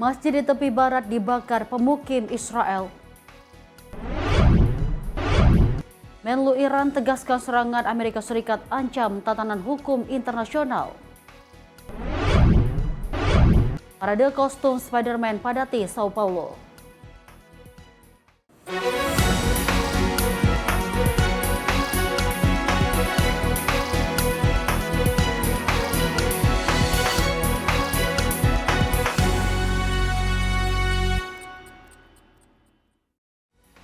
Masjid di tepi barat dibakar pemukim Israel. Menlu Iran tegaskan serangan Amerika Serikat ancam tatanan hukum internasional. Parade kostum Spider-Man padati Sao Paulo.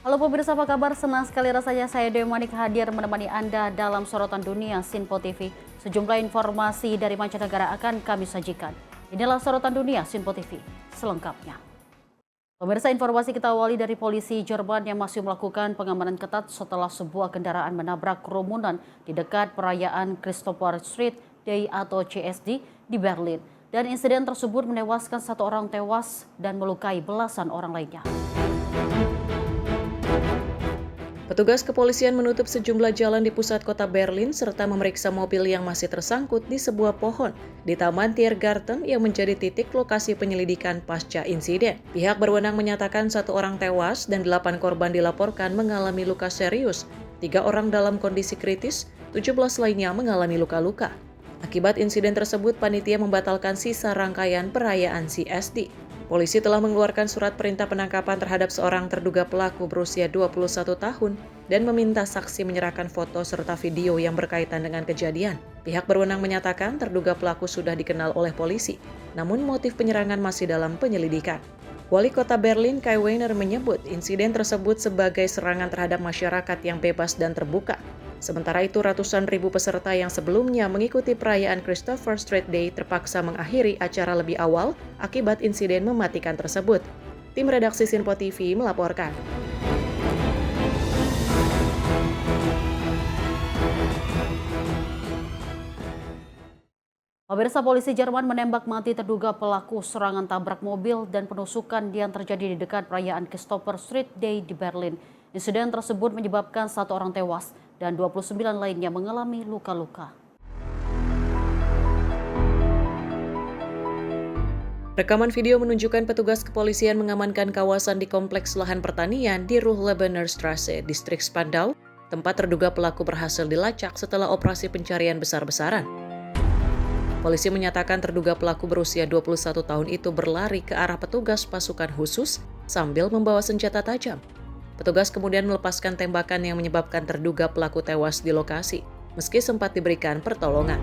Halo pemirsa, apa kabar? Senang sekali rasanya saya Dewi Manik hadir menemani Anda dalam sorotan dunia Sinpo TV. Sejumlah informasi dari mancanegara akan kami sajikan. Inilah sorotan dunia Sinpo TV selengkapnya. Pemirsa, informasi kita awali dari polisi Jerman yang masih melakukan pengamanan ketat setelah sebuah kendaraan menabrak kerumunan di dekat perayaan Christopher Street Day atau CSD di Berlin. Dan insiden tersebut menewaskan satu orang tewas dan melukai belasan orang lainnya. Petugas kepolisian menutup sejumlah jalan di pusat kota Berlin serta memeriksa mobil yang masih tersangkut di sebuah pohon di Taman Tiergarten yang menjadi titik lokasi penyelidikan pasca insiden. Pihak berwenang menyatakan 1 orang tewas dan 8 korban dilaporkan mengalami luka serius. 3 orang dalam kondisi kritis, 17 lainnya mengalami luka-luka. Akibat insiden tersebut, panitia membatalkan sisa rangkaian perayaan CSD. Polisi telah mengeluarkan surat perintah penangkapan terhadap seorang terduga pelaku berusia 21 tahun dan meminta saksi menyerahkan foto serta video yang berkaitan dengan kejadian. Pihak berwenang menyatakan terduga pelaku sudah dikenal oleh polisi, namun motif penyerangan masih dalam penyelidikan. Wali Kota Berlin Kai Wiener menyebut insiden tersebut sebagai serangan terhadap masyarakat yang bebas dan terbuka. Sementara itu, ratusan ribu peserta yang sebelumnya mengikuti perayaan Christopher Street Day terpaksa mengakhiri acara lebih awal akibat insiden mematikan tersebut. Tim redaksi Sinpo TV melaporkan. Pemirsa, polisi Jerman menembak mati terduga pelaku serangan tabrak mobil dan penusukan yang terjadi di dekat perayaan Christopher Street Day di Berlin. Insiden tersebut menyebabkan 1 orang tewas dan 29 lainnya mengalami luka-luka. Rekaman video menunjukkan petugas kepolisian mengamankan kawasan di kompleks lahan pertanian di Ruhr-Lebener Straße, distrik Spandau, tempat terduga pelaku berhasil dilacak setelah operasi pencarian besar-besaran. Polisi menyatakan terduga pelaku berusia 21 tahun itu berlari ke arah petugas pasukan khusus sambil membawa senjata tajam. Petugas kemudian melepaskan tembakan yang menyebabkan terduga pelaku tewas di lokasi, meski sempat diberikan pertolongan.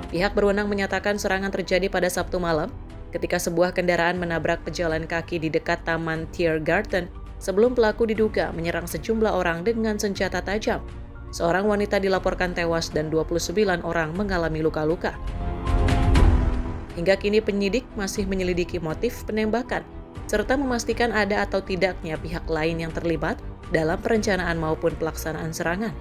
Pihak berwenang menyatakan serangan terjadi pada Sabtu malam ketika sebuah kendaraan menabrak pejalan kaki di dekat Taman Tiergarten sebelum pelaku diduga menyerang sejumlah orang dengan senjata tajam. Seorang wanita dilaporkan tewas dan 29 orang mengalami luka-luka. Hingga kini penyidik masih menyelidiki motif penembakan, serta memastikan ada atau tidaknya pihak lain yang terlibat dalam perencanaan maupun pelaksanaan serangan.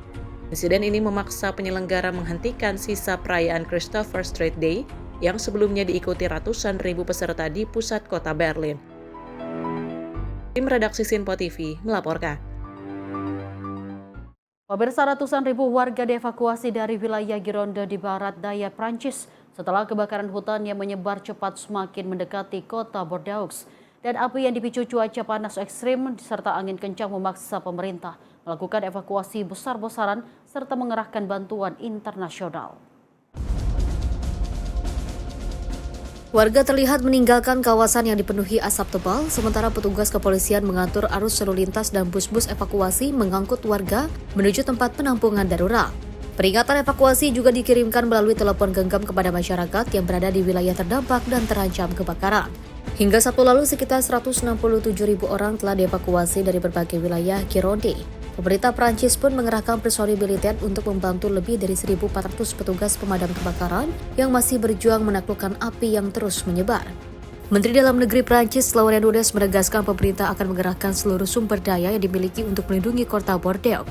Insiden ini memaksa penyelenggara menghentikan sisa perayaan Christopher Street Day yang sebelumnya diikuti ratusan ribu peserta di pusat kota Berlin. Tim redaksi Sinpo TV melaporkan. Pemirsa, ratusan ribu warga dievakuasi dari wilayah Gironde di barat daya Prancis setelah kebakaran hutan yang menyebar cepat semakin mendekati kota Bordeaux. Dan api yang dipicu cuaca panas ekstrim serta angin kencang memaksa pemerintah melakukan evakuasi besar-besaran serta mengerahkan bantuan internasional. Warga terlihat meninggalkan kawasan yang dipenuhi asap tebal, sementara petugas kepolisian mengatur arus lalu lintas dan bus-bus evakuasi mengangkut warga menuju tempat penampungan darurat. Peringatan evakuasi juga dikirimkan melalui telepon genggam kepada masyarakat yang berada di wilayah terdampak dan terancam kebakaran. Hingga Sabtu lalu, sekitar 167.000 orang telah dievakuasi dari berbagai wilayah Gironde. Pemerintah Prancis pun mengerahkan personil militer untuk membantu lebih dari 1.400 petugas pemadam kebakaran yang masih berjuang menaklukkan api yang terus menyebar. Menteri Dalam Negeri Prancis, Laurent Nunez, menegaskan pemerintah akan mengerahkan seluruh sumber daya yang dimiliki untuk melindungi kota Bordeaux.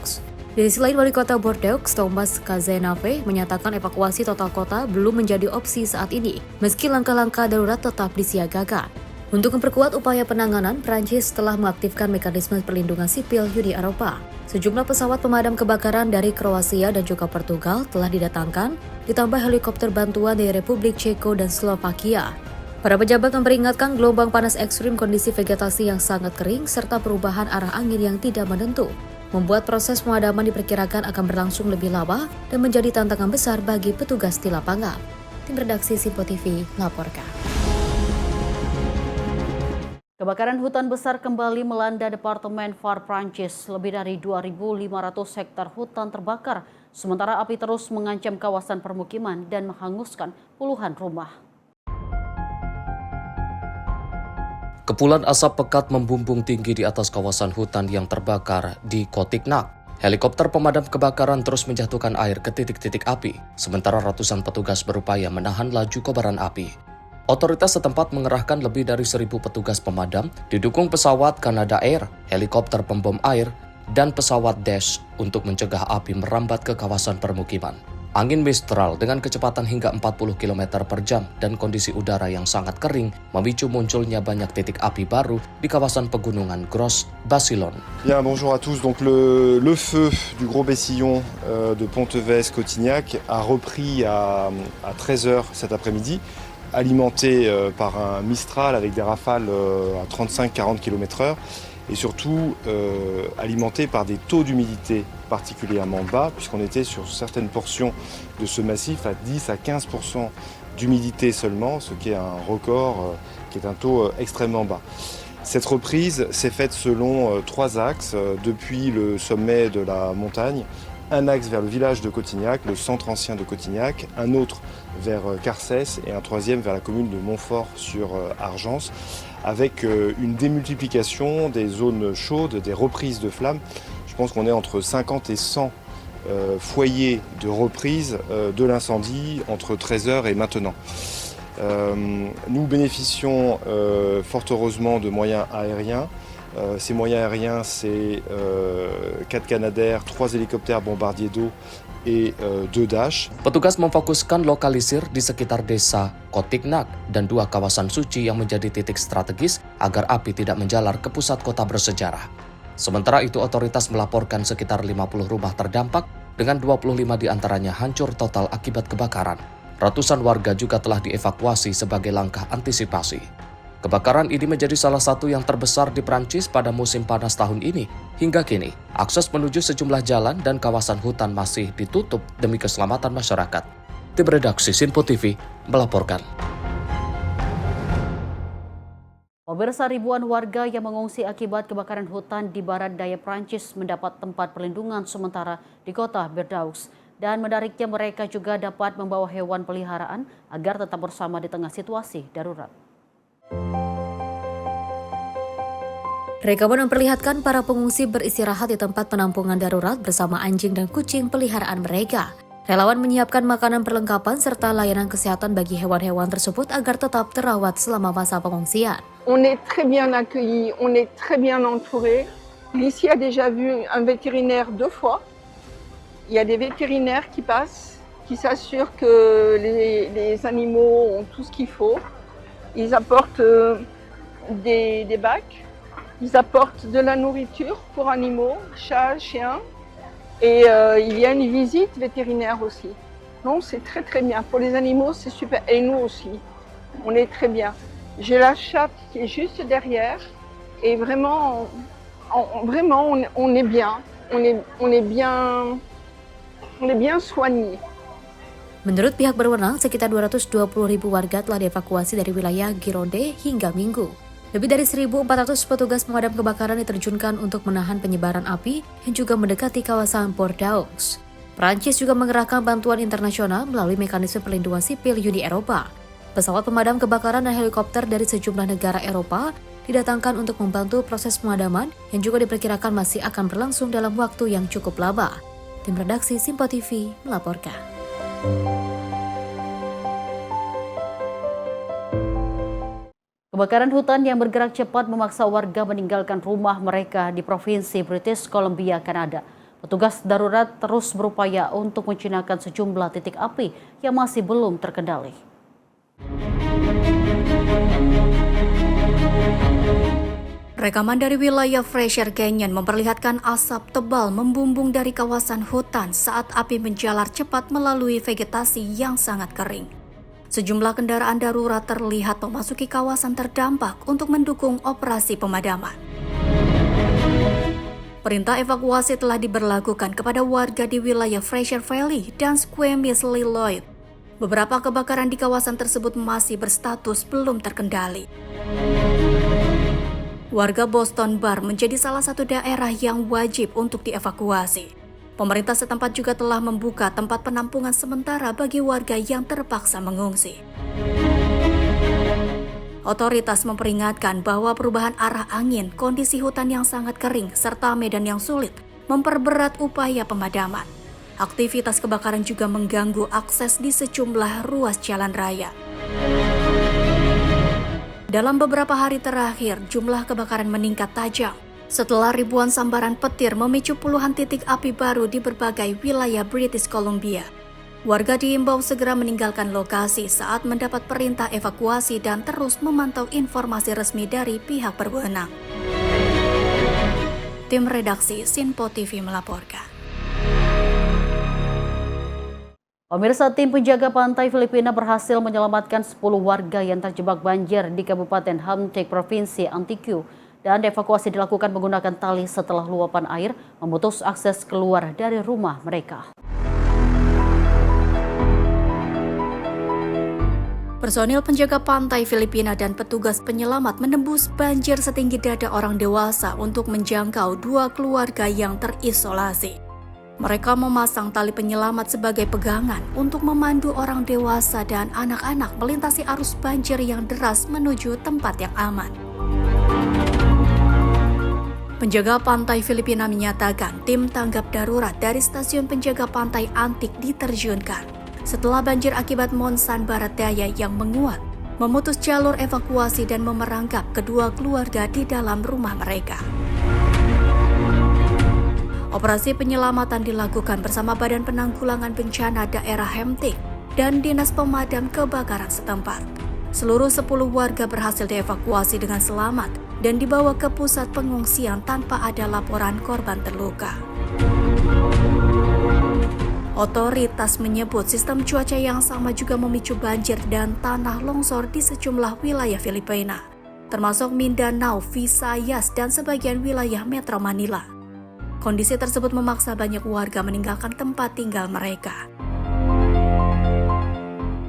Di sisi lain, Wali Kota Bordeaux, Thomas Cazenave, menyatakan evakuasi total kota belum menjadi opsi saat ini, meski langkah-langkah darurat tetap disiagakan. Untuk memperkuat upaya penanganan, Prancis telah mengaktifkan mekanisme perlindungan sipil Uni Eropa. Sejumlah pesawat pemadam kebakaran dari Kroasia dan juga Portugal telah didatangkan, ditambah helikopter bantuan dari Republik Ceko dan Slovakia. Para pejabat memperingatkan gelombang panas ekstrim, kondisi vegetasi yang sangat kering, serta perubahan arah angin yang tidak menentu, membuat proses pemadaman diperkirakan akan berlangsung lebih lama dan menjadi tantangan besar bagi petugas di lapangan. Tim redaksi Simpo TV melaporkan. Kebakaran hutan besar kembali melanda Departemen Var Prancis. Lebih dari 2.500 hektar hutan terbakar, sementara api terus mengancam kawasan permukiman dan menghanguskan puluhan rumah. Kepulan asap pekat membumbung tinggi di atas kawasan hutan yang terbakar di Cotignac. Helikopter pemadam kebakaran terus menjatuhkan air ke titik-titik api, sementara ratusan petugas berupaya menahan laju kobaran api. Otoritas setempat mengerahkan lebih dari 1.000 petugas pemadam, didukung pesawat Canada Air, helikopter pembom air, dan pesawat Dash untuk mencegah api merambat ke kawasan permukiman. Angin Mistral dengan kecepatan hingga 40 km per jam dan kondisi udara yang sangat kering memicu munculnya banyak titik api baru di kawasan pegunungan Gros Bassillon. Bien, bonjour à tous. Donc le feu du Gros Bassillon de Pontevès-Cotignac a repris à 13h cet après-midi, alimenté par un Mistral avec des rafales à 35-40 km/h. Et surtout alimenté par des taux d'humidité particulièrement bas, puisqu'on était sur certaines portions de ce massif à 10 à 15% d'humidité seulement, ce qui est un record, qui est un taux extrêmement bas. Cette reprise s'est faite selon 3 axes, depuis le sommet de la montagne, un axe vers le village de Cotignac, le centre ancien de Cotignac, un autre vers Carcès et un troisième vers la commune de Montfort sur Argence, avec une démultiplication des zones chaudes, des reprises de flammes. Je pense qu'on est entre 50 et 100 foyers de reprise de l'incendie entre 13h et maintenant. Nous bénéficions fort heureusement de moyens aériens. Ces moyens aériens, c'est 4 Canadair, 3 hélicoptères bombardiers d'eau et 2 Dash. Petugas memfokuskan lokalisir di sekitar desa Cotignac dan 2 kawasan suci yang menjadi titik strategis agar api tidak menjalar ke pusat kota bersejarah. Sementara itu, otoritas melaporkan sekitar 50 rumah terdampak dengan 25 diantaranya hancur total akibat kebakaran. Ratusan warga juga telah dievakuasi sebagai langkah antisipasi. Kebakaran ini menjadi salah satu yang terbesar di Prancis pada musim panas tahun ini. Hingga kini, akses menuju sejumlah jalan dan kawasan hutan masih ditutup demi keselamatan masyarakat. Tim redaksi Simpo TV melaporkan. Pemirsa, ribuan warga yang mengungsi akibat kebakaran hutan di barat daya Prancis mendapat tempat perlindungan sementara di kota Bordeaux. Dan menariknya, mereka juga dapat membawa hewan peliharaan agar tetap bersama di tengah situasi darurat. Rekaman memperlihatkan para pengungsi beristirahat di tempat penampungan darurat bersama anjing dan kucing peliharaan mereka. Relawan menyiapkan makanan perlengkapan serta layanan kesehatan bagi hewan-hewan tersebut agar tetap terawat selama masa pengungsian. On est très bien accueillis, on est très bien entourés. Ici a déjà vu un vétérinaire 2 fois. Il y a des vétérinaires qui passent, qui s'assurent que les animaux ont tout ce qu'il faut. Ils apportent des bacs. Ils apportent de la nourriture pour animaux, chats, chiens. Et il y a une visite vétérinaire aussi. Non, c'est très très bien. Pour les animaux, c'est super. Et nous aussi, on est très bien. J'ai la chatte qui est juste derrière. Et vraiment, on est bien. On est bien soignés. Menurut pihak berwenang, sekitar 220.000 warga telah dievakuasi dari wilayah Gironde hingga Minggu. Lebih dari 1.400 petugas pemadam kebakaran diterjunkan untuk menahan penyebaran api yang juga mendekati kawasan Bordeaux. Prancis juga mengerahkan bantuan internasional melalui mekanisme perlindungan sipil Uni Eropa. Pesawat pemadam kebakaran dan helikopter dari sejumlah negara Eropa didatangkan untuk membantu proses pemadaman yang juga diperkirakan masih akan berlangsung dalam waktu yang cukup lama. Tim redaksi Simpo TV melaporkan. Kebakaran hutan yang bergerak cepat memaksa warga meninggalkan rumah mereka di Provinsi British Columbia, Kanada. Petugas darurat terus berupaya untuk menjinakkan sejumlah titik api yang masih belum terkendali. Rekaman dari wilayah Fraser Canyon memperlihatkan asap tebal membumbung dari kawasan hutan saat api menjalar cepat melalui vegetasi yang sangat kering. Sejumlah kendaraan darurat terlihat memasuki kawasan terdampak untuk mendukung operasi pemadaman. Perintah evakuasi telah diberlakukan kepada warga di wilayah Fraser Valley dan Squamish Lillooet. Beberapa kebakaran di kawasan tersebut masih berstatus belum terkendali. Warga Boston Bar menjadi salah satu daerah yang wajib untuk dievakuasi. Pemerintah setempat juga telah membuka tempat penampungan sementara bagi warga yang terpaksa mengungsi. Otoritas memperingatkan bahwa perubahan arah angin, kondisi hutan yang sangat kering, serta medan yang sulit memperberat upaya pemadaman. Aktivitas kebakaran juga mengganggu akses di sejumlah ruas jalan raya. Dalam beberapa hari terakhir, jumlah kebakaran meningkat tajam setelah ribuan sambaran petir memicu puluhan titik api baru di berbagai wilayah British Columbia. Warga diimbau segera meninggalkan lokasi saat mendapat perintah evakuasi dan terus memantau informasi resmi dari pihak berwenang. Tim redaksi Sinpo TV melaporkan. Pemirsa, tim penjaga pantai Filipina berhasil menyelamatkan 10 warga yang terjebak banjir di Kabupaten Hamtic, Provinsi Antique, dan evakuasi dilakukan menggunakan tali setelah luapan air memutus akses keluar dari rumah mereka. Personil penjaga pantai Filipina dan petugas penyelamat menembus banjir setinggi dada orang dewasa untuk menjangkau 2 keluarga yang terisolasi. Mereka memasang tali penyelamat sebagai pegangan untuk memandu orang dewasa dan anak-anak melintasi arus banjir yang deras menuju tempat yang aman. Penjaga pantai Filipina menyatakan tim tanggap darurat dari stasiun penjaga pantai Antique diterjunkan setelah banjir akibat monsun barat daya yang menguat, memutus jalur evakuasi dan memerangkap kedua keluarga di dalam rumah mereka. Operasi penyelamatan dilakukan bersama Badan Penanggulangan Bencana Daerah Hamtic dan Dinas Pemadam Kebakaran setempat. Seluruh 10 warga berhasil dievakuasi dengan selamat dan dibawa ke pusat pengungsian tanpa ada laporan korban terluka. Otoritas menyebut sistem cuaca yang sama juga memicu banjir dan tanah longsor di sejumlah wilayah Filipina, termasuk Mindanao, Visayas, dan sebagian wilayah Metro Manila. Kondisi tersebut memaksa banyak warga meninggalkan tempat tinggal mereka.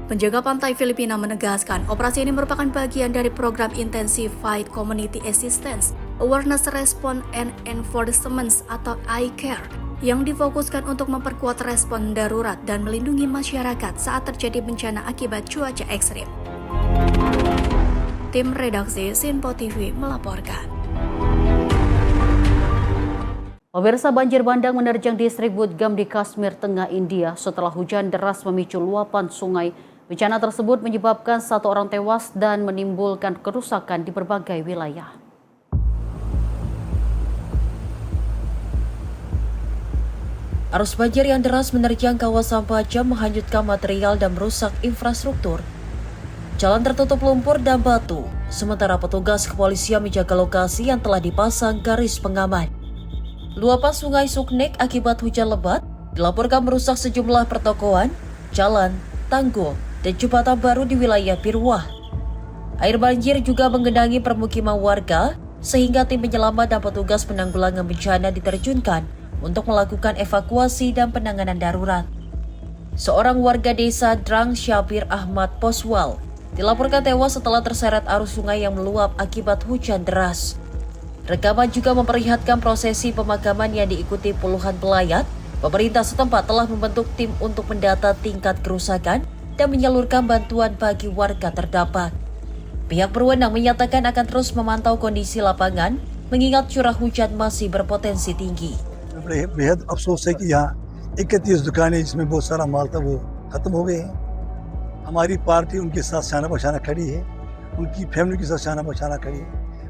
Penjaga pantai Filipina menegaskan operasi ini merupakan bagian dari program Intensified Community Assistance, Awareness Response and Enforcement atau I-CARE yang difokuskan untuk memperkuat respon darurat dan melindungi masyarakat saat terjadi bencana akibat cuaca ekstrim. Tim redaksi Sinpo TV melaporkan. Pemirsa, banjir bandang menerjang distrik Budgam di Kashmir Tengah India setelah hujan deras memicu luapan sungai. Bencana tersebut menyebabkan 1 orang tewas dan menimbulkan kerusakan di berbagai wilayah. Arus banjir yang deras menerjang kawasan Pajam menghanyutkan material dan merusak infrastruktur. Jalan tertutup lumpur dan batu, sementara petugas kepolisian menjaga lokasi yang telah dipasang garis pengaman. Luapan sungai Suknek akibat hujan lebat dilaporkan merusak sejumlah pertokoan, jalan, tanggul, dan jembatan baru di wilayah Pirwah. Air banjir juga menggenangi permukiman warga, sehingga tim penyelamat dan petugas penanggulangan bencana diterjunkan untuk melakukan evakuasi dan penanganan darurat. Seorang warga desa Drang Syabir Ahmad Poswal dilaporkan tewas setelah terseret arus sungai yang meluap akibat hujan deras. Rekaman juga memperlihatkan prosesi pemakaman yang diikuti puluhan pelayat. Pemerintah setempat telah membentuk tim untuk mendata tingkat kerusakan dan menyalurkan bantuan bagi warga terdampak. Pihak berwenang menyatakan akan terus memantau kondisi lapangan, mengingat curah hujan masih berpotensi tinggi. बेहद अफसोस है कि यहाँ 31 दुकानें जिसमें बहुत सारा माल था वो खत्म हो गए हैं। हमारी पार्टी उनके साथ शाना बशाना खड़ी है, उनकी फैमिली के साथ शाना बशाना खड़ी है।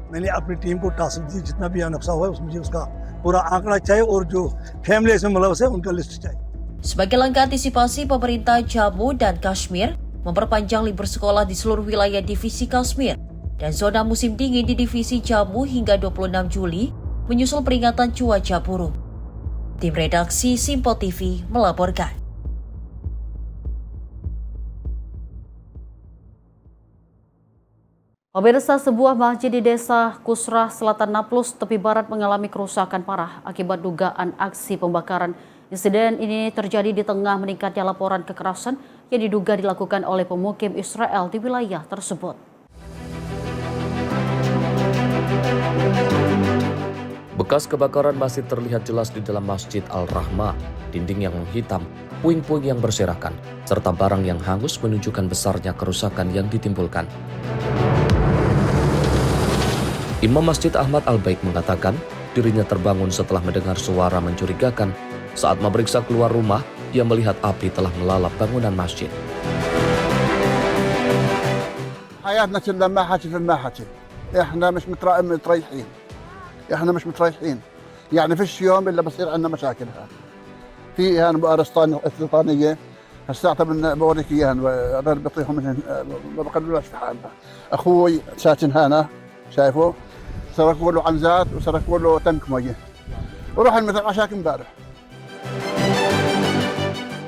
मैंने अपनी टीम को टास्क दी, जितना भी नुकसान हुआ है मुझे उसका पूरा आंकड़ा चाहिए और जो फैमिली इसमें मुलव्वस है उनका लिस्ट चाहिए। Sebagai langkah antisipasi, pemerintah Jammu dan Kashmir memperpanjang libur sekolah di seluruh wilayah divisi Kashmir dan zona musim dingin di divisi Jammu hingga 26 Juli menyusul peringatan cuaca buruk. Tim redaksi Sinpo TV melaporkan. Pemirsa, sebuah masjid di desa Kusrah, Selatan Nablus, tepi barat mengalami kerusakan parah akibat dugaan aksi pembakaran. Insiden ini terjadi di tengah meningkatnya laporan kekerasan yang diduga dilakukan oleh pemukim Israel di wilayah tersebut. Bekas kebakaran masih terlihat jelas di dalam Masjid Al-Rahmah, dinding yang menghitam, puing-puing yang berserakan, serta barang yang hangus menunjukkan besarnya kerusakan yang ditimbulkan. Imam Masjid Ahmad Al-Baik mengatakan dirinya terbangun setelah mendengar suara mencurigakan. Saat memeriksa keluar rumah, ia melihat api telah melalap bangunan masjid. حياتنا كلها ما حكي في ما حكي احنا مش متريحين احنا مش متريحين يعني فيش يوم الا بصير عندنا مشاكل في هان استيطانيه هسه بوريك اياها بطيحهم من ما بخلولاش في حالنا اخوي ساكن هنا شايفه سرقوا له عنزات وسرقوا له تنك ميه وروح المثل عشاك امبارح.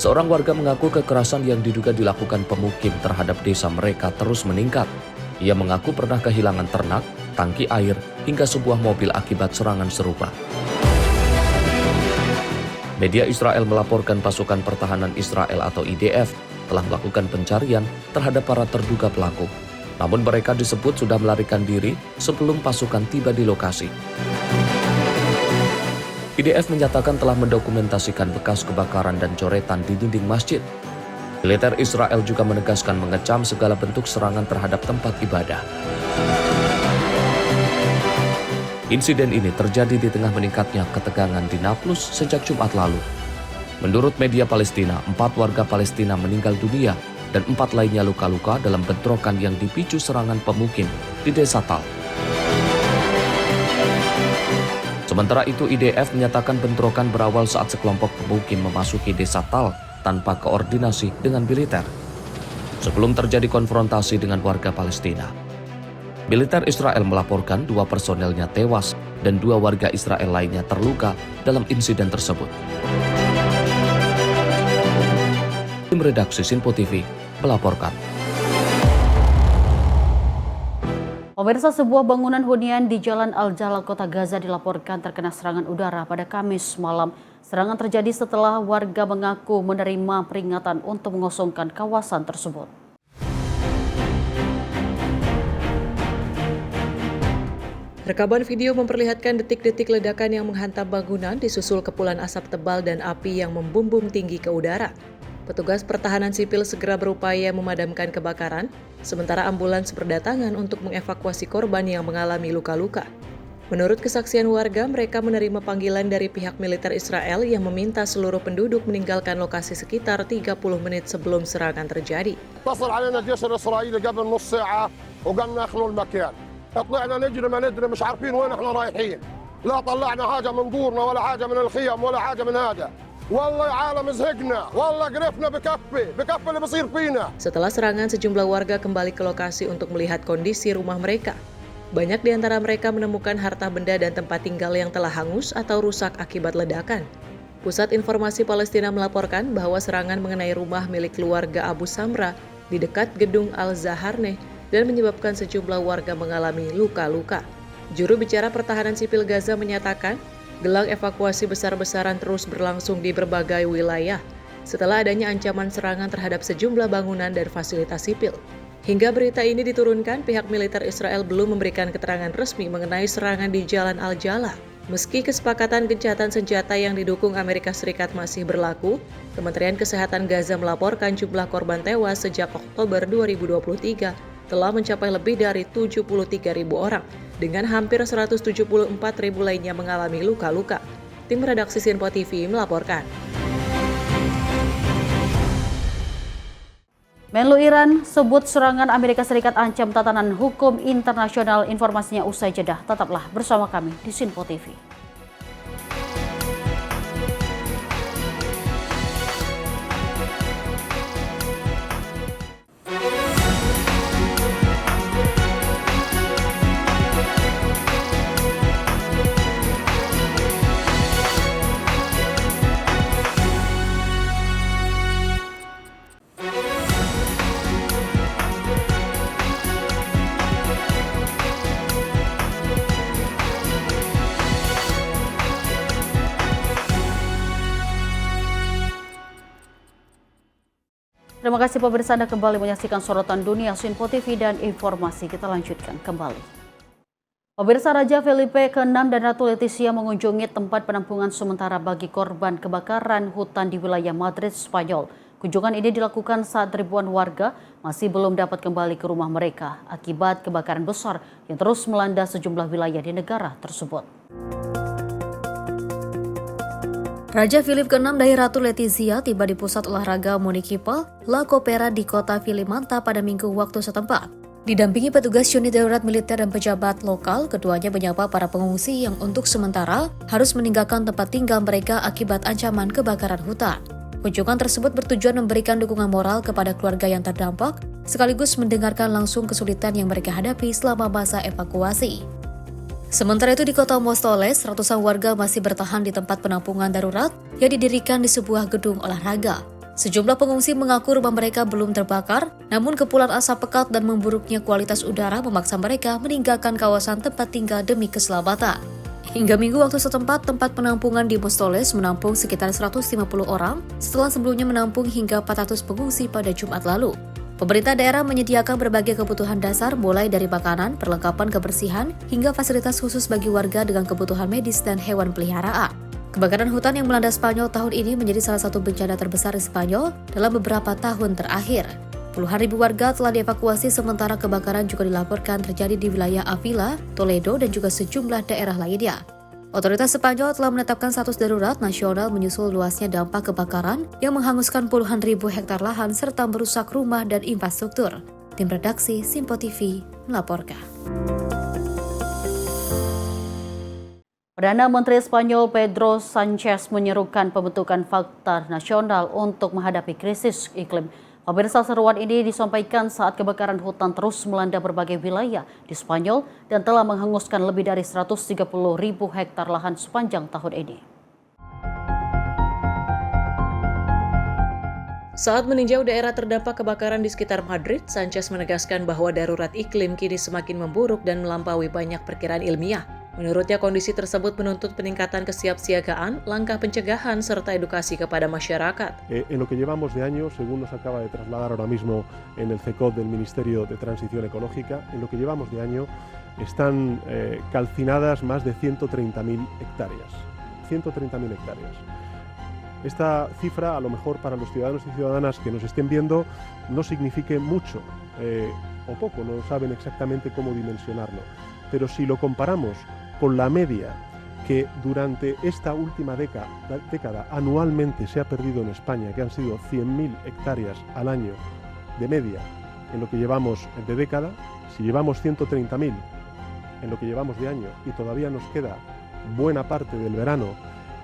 Seorang warga mengaku kekerasan yang diduga dilakukan pemukim terhadap desa mereka terus meningkat. Ia mengaku pernah kehilangan ternak, tangki air, hingga sebuah mobil akibat serangan serupa. Media Israel melaporkan pasukan pertahanan Israel atau IDF telah melakukan pencarian terhadap para terduga pelaku. Namun mereka disebut sudah melarikan diri sebelum pasukan tiba di lokasi. IDF menyatakan telah mendokumentasikan bekas kebakaran dan coretan di dinding masjid. Militer Israel juga menegaskan mengecam segala bentuk serangan terhadap tempat ibadah. Insiden ini terjadi di tengah meningkatnya ketegangan di Nablus sejak Jumat lalu. Menurut media Palestina, 4 warga Palestina meninggal dunia dan 4 lainnya luka-luka dalam bentrokan yang dipicu serangan pemukim di desa Tal. Sementara itu, IDF menyatakan bentrokan berawal saat sekelompok pemukim memasuki desa Tal tanpa koordinasi dengan militer. Sebelum terjadi konfrontasi dengan warga Palestina, militer Israel melaporkan 2 personelnya tewas dan 2 warga Israel lainnya terluka dalam insiden tersebut. Tim redaksi Sinpo TV melaporkan. Pemirsa, sebuah bangunan hunian di Jalan Al-Jalal, Kota Gaza dilaporkan terkena serangan udara pada Kamis malam. Serangan terjadi setelah warga mengaku menerima peringatan untuk mengosongkan kawasan tersebut. Rekaman video memperlihatkan detik-detik ledakan yang menghantam bangunan disusul kepulan asap tebal dan api yang membumbung tinggi ke udara. Petugas pertahanan sipil segera berupaya memadamkan kebakaran, sementara ambulans berdatangan untuk mengevakuasi korban yang mengalami luka-luka. Menurut kesaksian warga, mereka menerima panggilan dari pihak militer Israel yang meminta seluruh penduduk meninggalkan lokasi sekitar 30 menit sebelum serangan terjadi. اتصل علينا الجيش الاسرائيلي قبل نص ساعه وقالنا اخلوا المكان. طلعنا نجري ما ندري مش عارفين وين احنا رايحين. لا طلعنا حاجه من دورنا ولا حاجه من الخيم ولا حاجه من هذا. والله عالم زهقنا والله قرفنا بكفي اللي بصير فينا. Setelah serangan, sejumlah warga kembali ke lokasi untuk melihat kondisi rumah mereka. Banyak di antara mereka menemukan harta benda dan tempat tinggal yang telah hangus atau rusak akibat ledakan. Pusat Informasi Palestina melaporkan bahwa serangan mengenai rumah milik keluarga Abu Samra di dekat gedung Al-Zaharneh dan menyebabkan sejumlah warga mengalami luka-luka. Juru bicara Pertahanan Sipil Gaza menyatakan, gelang evakuasi besar-besaran terus berlangsung di berbagai wilayah setelah adanya ancaman serangan terhadap sejumlah bangunan dan fasilitas sipil. Hingga berita ini diturunkan, pihak militer Israel belum memberikan keterangan resmi mengenai serangan di Jalan Al-Jalal. Meski kesepakatan gencatan senjata yang didukung Amerika Serikat masih berlaku, Kementerian Kesehatan Gaza melaporkan jumlah korban tewas sejak Oktober 2023 telah mencapai lebih dari 73.000 orang, dengan hampir 174.000 lainnya mengalami luka-luka. Tim redaksi Sinpo TV melaporkan. Menlu Iran sebut serangan Amerika Serikat ancam tatanan hukum internasional. Informasinya usai jeda. Tetaplah bersama kami di Sinpo TV. Terima kasih pemirsa, Anda kembali menyaksikan Sorotan Dunia Sinpo TV dan informasi kita lanjutkan kembali. Pemirsa, Raja Felipe ke-6 dan Ratu Letizia mengunjungi tempat penampungan sementara bagi korban kebakaran hutan di wilayah Madrid, Spanyol. Kunjungan ini dilakukan saat ribuan warga masih belum dapat kembali ke rumah mereka akibat kebakaran besar yang terus melanda sejumlah wilayah di negara tersebut. Raja Philip ke-6 dan Ratu Letizia tiba di pusat olahraga municipal La Copera di kota Vilimanta pada Minggu waktu setempat. Didampingi petugas unit darurat militer dan pejabat lokal, keduanya menyapa para pengungsi yang untuk sementara harus meninggalkan tempat tinggal mereka akibat ancaman kebakaran hutan. Kunjungan tersebut bertujuan memberikan dukungan moral kepada keluarga yang terdampak, sekaligus mendengarkan langsung kesulitan yang mereka hadapi selama masa evakuasi. Sementara itu di kota Móstoles, ratusan warga masih bertahan di tempat penampungan darurat yang didirikan di sebuah gedung olahraga. Sejumlah pengungsi mengaku rumah mereka belum terbakar, namun kepulan asap pekat dan memburuknya kualitas udara memaksa mereka meninggalkan kawasan tempat tinggal demi keselamatan. Hingga Minggu waktu setempat, tempat penampungan di Móstoles menampung sekitar 150 orang setelah sebelumnya menampung hingga 400 pengungsi pada Jumat lalu. Pemerintah daerah menyediakan berbagai kebutuhan dasar mulai dari makanan, perlengkapan kebersihan, hingga fasilitas khusus bagi warga dengan kebutuhan medis dan hewan peliharaan. Kebakaran hutan yang melanda Spanyol tahun ini menjadi salah satu bencana terbesar di Spanyol dalam beberapa tahun terakhir. Puluhan ribu warga telah dievakuasi sementara kebakaran juga dilaporkan terjadi di wilayah Avila, Toledo, dan juga sejumlah daerah lainnya. Otoritas Spanyol telah menetapkan status darurat nasional menyusul luasnya dampak kebakaran yang menghanguskan puluhan ribu hektar lahan serta merusak rumah dan infrastruktur. Tim redaksi Sinpo TV melaporkan. Perdana Menteri Spanyol Pedro Sánchez menyerukan pembentukan fakta nasional untuk menghadapi krisis iklim. Pemirsa, seruan ini disampaikan saat kebakaran hutan terus melanda berbagai wilayah di Spanyol dan telah menghanguskan lebih dari 130.000 hektar lahan sepanjang tahun ini. Saat meninjau daerah terdampak kebakaran di sekitar Madrid, Sánchez menegaskan bahwa darurat iklim kini semakin memburuk dan melampaui banyak perkiraan ilmiah. Menurutnya, kondisi tersebut menuntut peningkatan kesiapsiagaan, langkah pencegahan, serta edukasi kepada masyarakat. En lo que llevamos de año, según nos acaba de trasladar ahora mismo en el CECOT del Ministerio de Transición Ecológica, en lo que llevamos de año están calcinadas más de 130.000 hectáreas. 130.000 hectáreas. Esta cifra, a lo mejor para los ciudadanos y ciudadanas que nos estén viendo, no signifique mucho o poco, no saben exactamente cómo dimensionarlo. Pero si lo comparamos con la media que durante esta última década anualmente se ha perdido en España, que han sido 100.000 hectáreas al año de media en lo que llevamos de década, si llevamos 130.000 en lo que llevamos de año y todavía nos queda buena parte del verano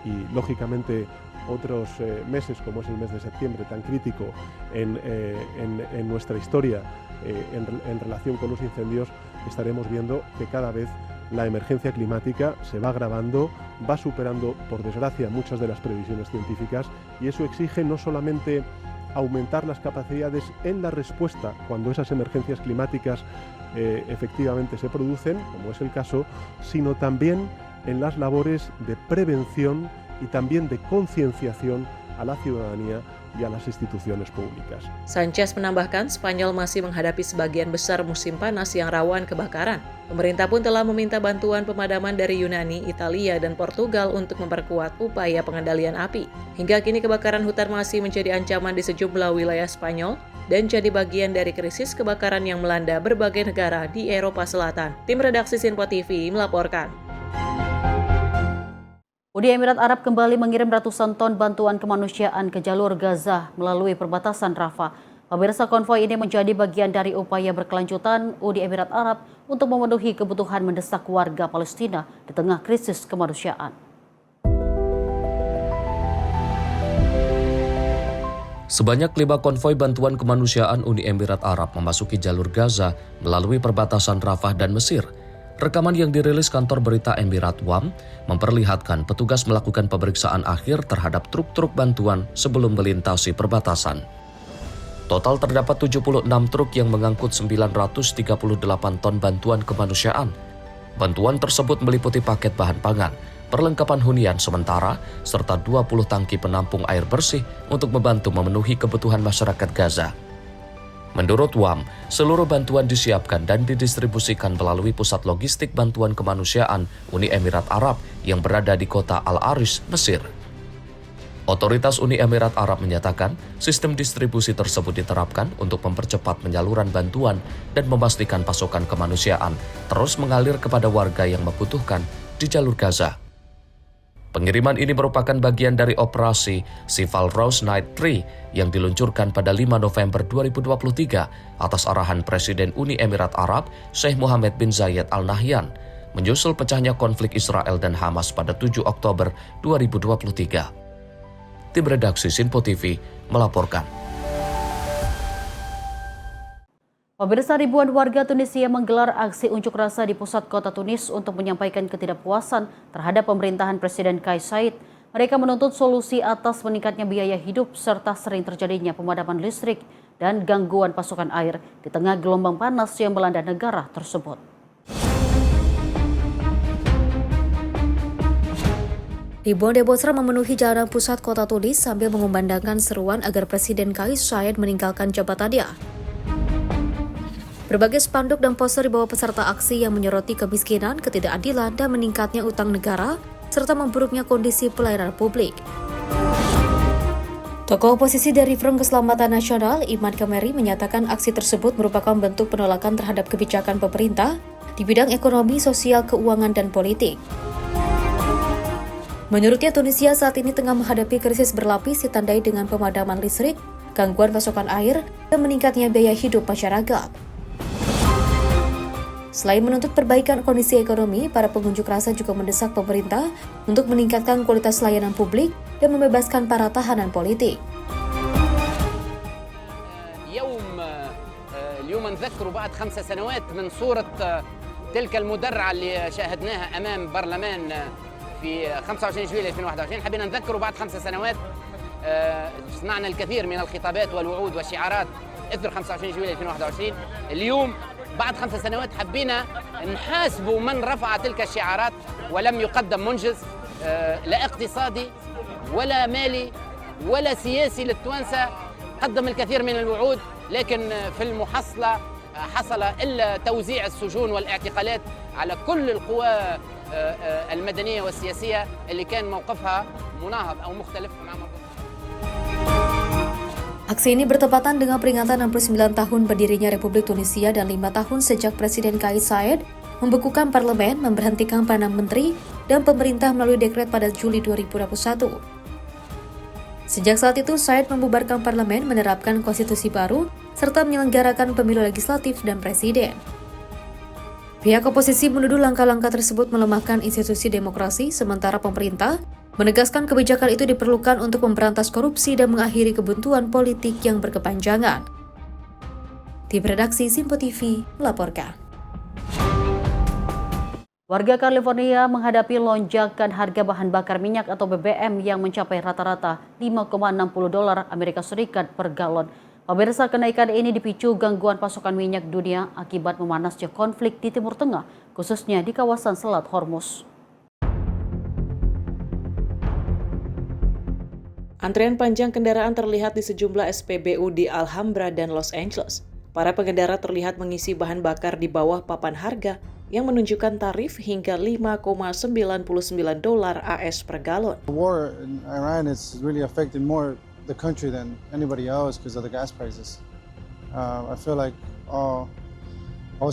y lógicamente otros meses como es el mes de septiembre tan crítico en nuestra historia en relación con los incendios, estaremos viendo que cada vez la emergencia climática se va agravando, va superando, por desgracia, muchas de las previsiones científicas, y eso exige no solamente aumentar las capacidades en la respuesta cuando esas emergencias climáticas efectivamente se producen, como es el caso, sino también en las labores de prevención y también de concienciación a la ciudadanía y a las instituciones públicas. Sánchez menambahkan, Spanyol masih menghadapi sebagian besar musim panas yang rawan kebakaran. Pemerintah pun telah meminta bantuan pemadaman dari Yunani, Italia, dan Portugal untuk memperkuat upaya pengendalian api. Hingga kini kebakaran hutan masih menjadi ancaman di sejumlah wilayah Spanyol dan jadi bagian dari krisis kebakaran yang melanda berbagai negara di Eropa Selatan. Tim redaksi Sinpo TV melaporkan. Uni Emirat Arab kembali mengirim ratusan ton bantuan kemanusiaan ke jalur Gaza melalui perbatasan Rafah. Pemirsa, konvoi ini menjadi bagian dari upaya berkelanjutan Uni Emirat Arab untuk memenuhi kebutuhan mendesak warga Palestina di tengah krisis kemanusiaan. Sebanyak 5 konvoi bantuan kemanusiaan Uni Emirat Arab memasuki jalur Gaza melalui perbatasan Rafah dan Mesir. Rekaman yang dirilis kantor berita Emirat WAM memperlihatkan petugas melakukan pemeriksaan akhir terhadap truk-truk bantuan sebelum melintasi perbatasan. Total terdapat 76 truk yang mengangkut 938 ton bantuan kemanusiaan. Bantuan tersebut meliputi paket bahan pangan, perlengkapan hunian sementara, serta 20 tangki penampung air bersih untuk membantu memenuhi kebutuhan masyarakat Gaza. Menurut WAM, seluruh bantuan disiapkan dan didistribusikan melalui Pusat Logistik Bantuan Kemanusiaan Uni Emirat Arab yang berada di kota Al-Arish, Mesir. Otoritas Uni Emirat Arab menyatakan sistem distribusi tersebut diterapkan untuk mempercepat penyaluran bantuan dan memastikan pasokan kemanusiaan terus mengalir kepada warga yang membutuhkan di jalur Gaza. Pengiriman ini merupakan bagian dari operasi Sival Rose Night 3 yang diluncurkan pada 5 November 2023 atas arahan Presiden Uni Emirat Arab Sheikh Mohammed bin Zayed Al Nahyan, menyusul pecahnya konflik Israel dan Hamas pada 7 Oktober 2023. Tim redaksi Sinpo TV melaporkan. Pemirsa, ribuan warga Tunisia menggelar aksi unjuk rasa di pusat kota Tunis untuk menyampaikan ketidakpuasan terhadap pemerintahan Presiden Kais Saied. Mereka menuntut solusi atas meningkatnya biaya hidup serta sering terjadinya pemadaman listrik dan gangguan pasokan air di tengah gelombang panas yang melanda negara tersebut. Ribuan demonstran memenuhi jalanan pusat kota Tunis sambil mengumandangkan seruan agar Presiden Kais Saied meninggalkan jabatannya. Berbagai spanduk dan poster dibawa peserta aksi yang menyoroti kemiskinan, ketidakadilan, dan meningkatnya utang negara, serta memburuknya kondisi pelayanan publik. Tokoh oposisi dari Front Keselamatan Nasional, Imad Kameri, menyatakan aksi tersebut merupakan bentuk penolakan terhadap kebijakan pemerintah di bidang ekonomi, sosial, keuangan, dan politik. Menurutnya, Tunisia saat ini tengah menghadapi krisis berlapis ditandai dengan pemadaman listrik, gangguan pasokan air, dan meningkatnya biaya hidup masyarakat. Selain menuntut perbaikan kondisi ekonomi, para pengunjuk rasa juga mendesak pemerintah untuk meningkatkan kualitas layanan publik dan membebaskan para tahanan politik. اليوم نذكر بعد 5 سنوات من صورة تلك المدرعة اللي شاهدناها أمام برلمان في 25 جويلية 2021. حبينا نذكر بعد 5 سنوات سمعنا الكثير من الخطابات والوعود والشعارات إثر 25 جويلية 2021. اليوم بعد 5 سنوات حبينا نحاسبوا من رفع تلك الشعارات ولم يقدم منجز لا اقتصادي ولا مالي ولا سياسي للتوانسة. قدم الكثير من الوعود لكن في المحصلة حصل إلا توزيع السجون والاعتقالات على كل القوى المدنية والسياسية اللي كان موقفها مناهض أو مختلف مع موقف. Aksi ini bertepatan dengan peringatan 69 tahun berdirinya Republik Tunisia dan 5 tahun sejak Presiden Kais Saied membekukan parlemen, memberhentikan Perdana Menteri, dan pemerintah melalui dekret pada Juli 2021. Sejak saat itu, Saied membubarkan parlemen, menerapkan konstitusi baru, serta menyelenggarakan pemilu legislatif dan presiden. Pihak oposisi menuduh langkah-langkah tersebut melemahkan institusi demokrasi, sementara pemerintah menegaskan kebijakan itu diperlukan untuk memberantas korupsi dan mengakhiri kebuntuan politik yang berkepanjangan. Tim redaksi Sinpo TV melaporkan. Warga California menghadapi lonjakan harga bahan bakar minyak atau BBM yang mencapai rata-rata $5,60 Amerika Serikat per galon. Pemirsa, kenaikan ini dipicu gangguan pasokan minyak dunia akibat memanasnya konflik di Timur Tengah, khususnya di kawasan Selat Hormuz. Antrean panjang kendaraan terlihat di sejumlah SPBU di Alhambra dan Los Angeles. Para pengendara terlihat mengisi bahan bakar di bawah papan harga yang menunjukkan tarif hingga $5,99 AS per galon. The war in Iran is really affecting more the country than anybody else because of the gas prices. I feel like all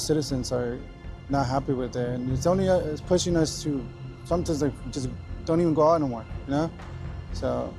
citizens are not happy with it, and it's pushing us to sometimes like just don't even go out anymore, you know? So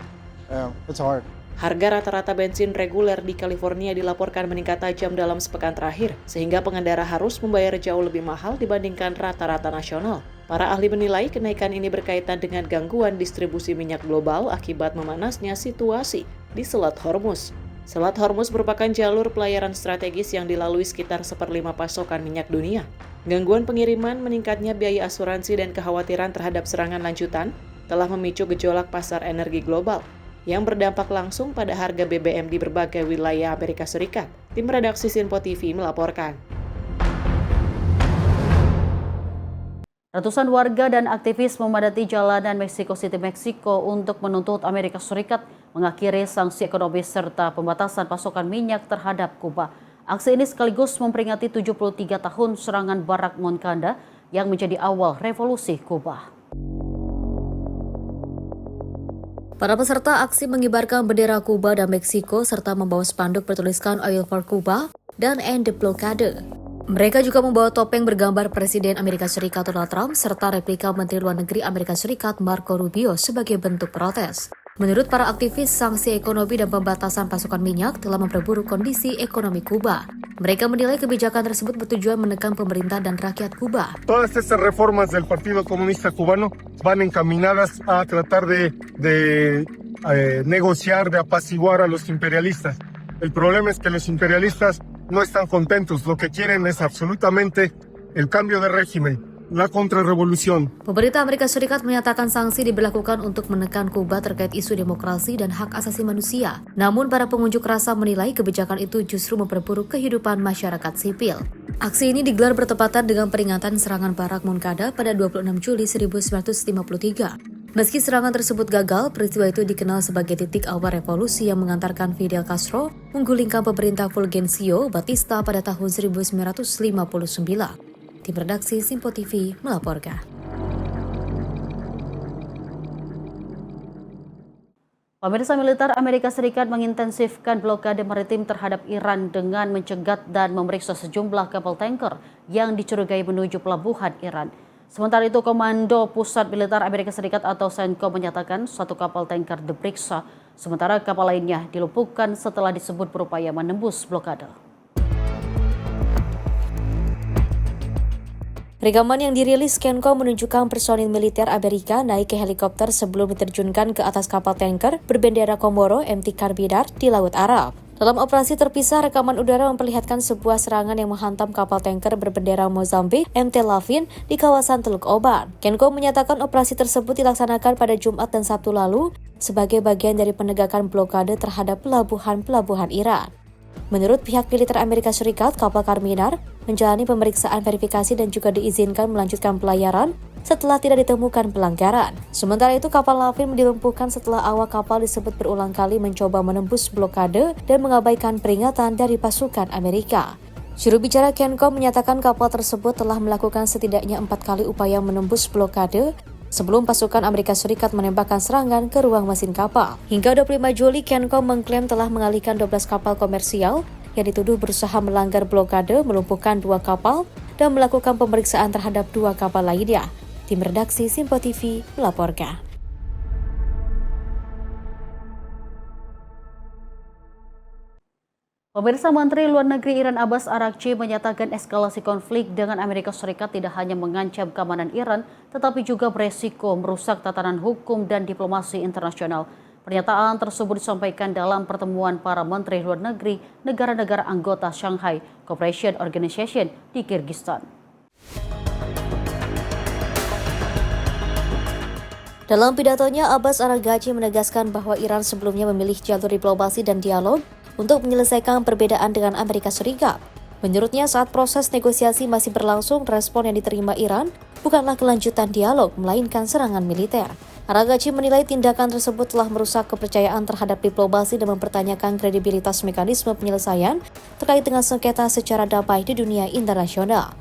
it's hard. Harga rata-rata bensin reguler di California dilaporkan meningkat tajam dalam sepekan terakhir, sehingga pengendara harus membayar jauh lebih mahal dibandingkan rata-rata nasional. Para ahli menilai kenaikan ini berkaitan dengan gangguan distribusi minyak global akibat memanasnya situasi di Selat Hormuz. Selat Hormuz merupakan jalur pelayaran strategis yang dilalui sekitar 1/5 pasokan minyak dunia. Gangguan pengiriman, meningkatnya biaya asuransi, dan kekhawatiran terhadap serangan lanjutan telah memicu gejolak pasar energi global yang berdampak langsung pada harga BBM di berbagai wilayah Amerika Serikat. Tim redaksi Sinpo TV melaporkan. Ratusan warga dan aktivis memadati jalanan Mexico City, Meksiko untuk menuntut Amerika Serikat mengakhiri sanksi ekonomi serta pembatasan pasokan minyak terhadap Kuba. Aksi ini sekaligus memperingati 73 tahun serangan Barack Moncada yang menjadi awal revolusi Kuba. Para peserta aksi mengibarkan bendera Kuba dan Meksiko serta membawa spanduk bertuliskan Oil for Cuba dan End the Blockade. Mereka juga membawa topeng bergambar Presiden Amerika Serikat Donald Trump serta replika Menteri Luar Negeri Amerika Serikat Marco Rubio sebagai bentuk protes. Menurut para aktivis, sanksi ekonomi dan pembatasan pasokan minyak telah memperburuk kondisi ekonomi Kuba. Mereka menilai kebijakan tersebut bertujuan menekan pemerintah dan rakyat Kuba. Todas estas reformas del Partido Comunista Cubano van encaminadas a tratar de negociar, de apaciguar a los imperialistas. El problema es que los imperialistas no están contentos. Lo que quieren es absolutamente el cambio de régimen, la contrarrevolución. Pemerintah Amerika Serikat menyatakan sanksi diberlakukan untuk menekan Kuba terkait isu demokrasi dan hak asasi manusia. Namun para pengunjuk rasa menilai kebijakan itu justru memperburuk kehidupan masyarakat sipil. Aksi ini digelar bertepatan dengan peringatan serangan Barack Moncada pada 26 Juli 1953. Meski serangan tersebut gagal, peristiwa itu dikenal sebagai titik awal revolusi yang mengantarkan Fidel Castro menggulingkan pemerintah Fulgencio Batista pada tahun 1959. Tim redaksi Simpo TV melaporkan. Pemirsa, militer Amerika Serikat mengintensifkan blokade maritim terhadap Iran dengan mencegat dan memeriksa sejumlah kapal tanker yang dicurigai menuju pelabuhan Iran. Sementara itu, Komando Pusat Militer Amerika Serikat atau CENTCOM menyatakan satu kapal tanker diperiksa, sementara kapal lainnya dilumpuhkan setelah disebut berupaya menembus blokade. Rekaman yang dirilis CENTCOM menunjukkan personil militer Amerika naik ke helikopter sebelum diterjunkan ke atas kapal tanker berbendera Komoro MT Carbinar di Laut Arab. Dalam operasi terpisah, rekaman udara memperlihatkan sebuah serangan yang menghantam kapal tanker berbendera Mozambik MT Lavin di kawasan Teluk Oban. CENTCOM menyatakan operasi tersebut dilaksanakan pada Jumat dan Sabtu lalu sebagai bagian dari penegakan blokade terhadap pelabuhan-pelabuhan Iran. Menurut pihak militer Amerika Serikat, kapal Carbinar menjalani pemeriksaan verifikasi dan juga diizinkan melanjutkan pelayaran setelah tidak ditemukan pelanggaran. Sementara itu, kapal Lavin dilumpuhkan setelah awak kapal disebut berulang kali mencoba menembus blokade dan mengabaikan peringatan dari pasukan Amerika. Juru bicara CENTCOM menyatakan kapal tersebut telah melakukan setidaknya 4 kali upaya menembus blokade sebelum pasukan Amerika Serikat menembakkan serangan ke ruang mesin kapal. Hingga 25 Juli, CENTCOM mengklaim telah mengalihkan 12 kapal komersial yang dituduh berusaha melanggar blokade, melumpuhkan 2 kapal, dan melakukan pemeriksaan terhadap 2 kapal lainnya. Tim redaksi Simpo TV melaporkan. Pemirsa, Menteri Luar Negeri Iran Abbas Araghchi menyatakan eskalasi konflik dengan Amerika Serikat tidak hanya mengancam keamanan Iran, tetapi juga beresiko merusak tatanan hukum dan diplomasi internasional. Pernyataan tersebut disampaikan dalam pertemuan para Menteri Luar Negeri negara-negara anggota Shanghai Cooperation Organization di Kyrgyzstan. Dalam pidatonya, Abbas Araghchi menegaskan bahwa Iran sebelumnya memilih jalur diplomasi dan dialog untuk menyelesaikan perbedaan dengan Amerika Serikat. Menurutnya, saat proses negosiasi masih berlangsung, respon yang diterima Iran bukanlah kelanjutan dialog, melainkan serangan militer. Araghchi menilai tindakan tersebut telah merusak kepercayaan terhadap diplomasi dan mempertanyakan kredibilitas mekanisme penyelesaian terkait dengan sengketa secara damai di dunia internasional.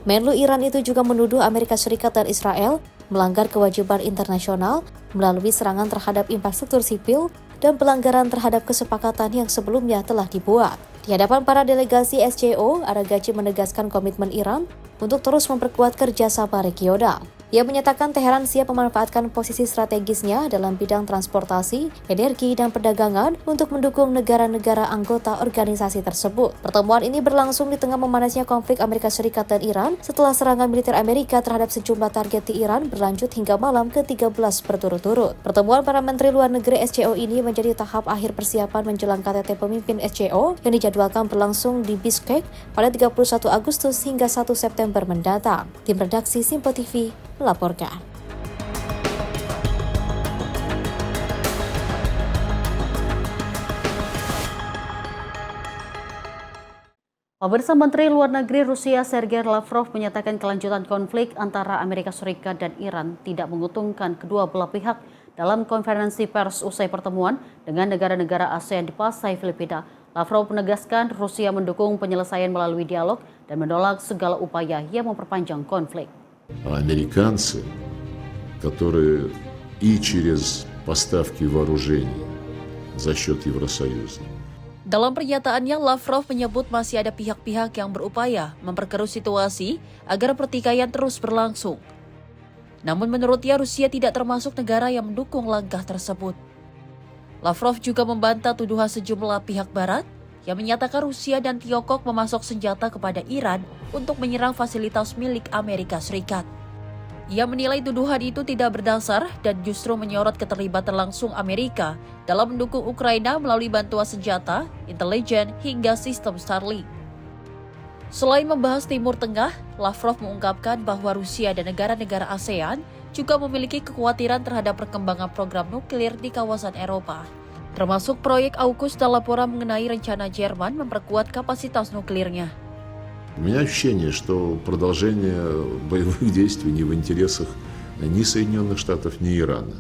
Menlu Iran itu juga menuduh Amerika Serikat dan Israel melanggar kewajiban internasional melalui serangan terhadap infrastruktur sipil dan pelanggaran terhadap kesepakatan yang sebelumnya telah dibuat. Di hadapan para delegasi SCO, Araghchi menegaskan komitmen Iran untuk terus memperkuat kerjasama regional. Ia menyatakan Teheran siap memanfaatkan posisi strategisnya dalam bidang transportasi, energi, dan perdagangan untuk mendukung negara-negara anggota organisasi tersebut. Pertemuan ini berlangsung di tengah memanasnya konflik Amerika Serikat dan Iran setelah serangan militer Amerika terhadap sejumlah target di Iran berlanjut hingga malam ke-13 berturut-turut. Pertemuan para Menteri Luar Negeri SCO ini menjadi tahap akhir persiapan menjelang KTT pemimpin SCO yang dijadwalkan berlangsung di Bishkek pada 31 Agustus hingga 1 September mendatang. Tim redaksi Simpo TV melaporkan. Pemirsa, Menteri Luar Negeri Rusia Sergei Lavrov menyatakan kelanjutan konflik antara Amerika Serikat dan Iran tidak menguntungkan kedua belah pihak dalam konferensi pers usai pertemuan dengan negara-negara ASEAN di Pasai, Filipina. Lavrov menegaskan Rusia mendukung penyelesaian melalui dialog dan menolak segala upaya yang memperpanjang konflik. Американцы, которые и через поставки вооружений за счет Евросоюза. Dalam pernyataannya, Lavrov menyebut masih ada pihak-pihak yang berupaya memperkeruh situasi agar pertikaian terus berlangsung. Namun menurutnya Rusia tidak termasuk negara yang mendukung langkah tersebut. Lavrov juga membantah tuduhan sejumlah pihak barat yang menyatakan Rusia dan Tiongkok memasok senjata kepada Iran untuk menyerang fasilitas milik Amerika Serikat. Ia menilai tuduhan itu tidak berdasar dan justru menyorot keterlibatan langsung Amerika dalam mendukung Ukraina melalui bantuan senjata, intelijen, hingga sistem Starlink. Selain membahas Timur Tengah, Lavrov mengungkapkan bahwa Rusia dan negara-negara ASEAN juga memiliki kekhawatiran terhadap perkembangan program nuklir di kawasan Eropa, termasuk proyek AUKUS dan laporan mengenai rencana Jerman memperkuat kapasitas nuklirnya. У меня ощущение, что продолжение боевых действий не в интересах ни Соединенных Штатов, ни Ирана.